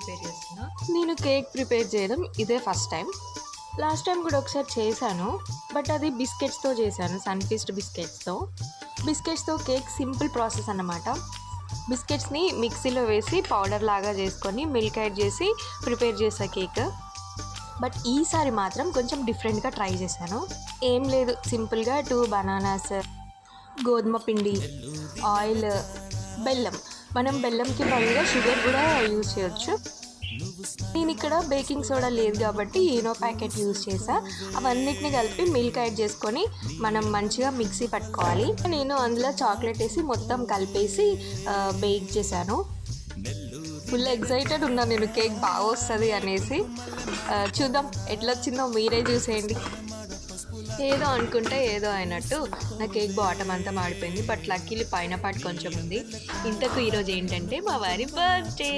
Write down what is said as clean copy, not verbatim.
Prepare చేస్తున్నా. నేను cake prepare చేయడం ఇదే ఫస్ట్ టైం. లాస్ట్ టైం కూడా ఒకసారి చేశాను, బట్ అది బిస్కెట్స్తో చేశాను, సన్ఫీస్ట్ బిస్కెట్స్తో కేక్ సింపుల్ ప్రాసెస్ అన్నమాట. బిస్కెట్స్ని మిక్సీలో వేసి పౌడర్ లాగా చేసుకొని మిల్క్ యాడ్ చేసి ప్రిపేర్ చేసా కేక్. బట్ ఈసారి మాత్రం కొంచెం డిఫరెంట్గా ట్రై చేశాను. ఏం లేదు, సింపుల్గా 2 బనానాస్, గోధుమ పిండి, ఆయిల్, బెల్లం. మనం బెల్లంకి బదులుగా షుగర్ కూడా యూజ్ చేయొచ్చు. నేను ఇక్కడ బేకింగ్ సోడా లేదు కాబట్టి ఈనో ప్యాకెట్ యూజ్ చేసా. అవన్నిటిని కలిపి మిల్క్ యాడ్ చేసుకొని మనం మంచిగా మిక్సీ పట్టుకోవాలి. నేను అందులో చాక్లెట్ వేసి మొత్తం కలిపేసి బేక్ చేశాను. ఫుల్ ఎక్సైటెడ్ ఉన్నా నేను, కేక్ బాగా వస్తుంది అనేసి. చూద్దాం ఎట్లా వచ్చిందో మీరే చూసేయండి. ఏదో అనుకుంటే ఏదో అయినట్టు నా కేక్ బాటమ్ అంతా మాడిపోయింది, బట్ లక్కీలీ పైన పాటు కొంచెం ఉంది. ఇంతకు ఈరోజు ఏంటంటే మా వారి బర్త్డే.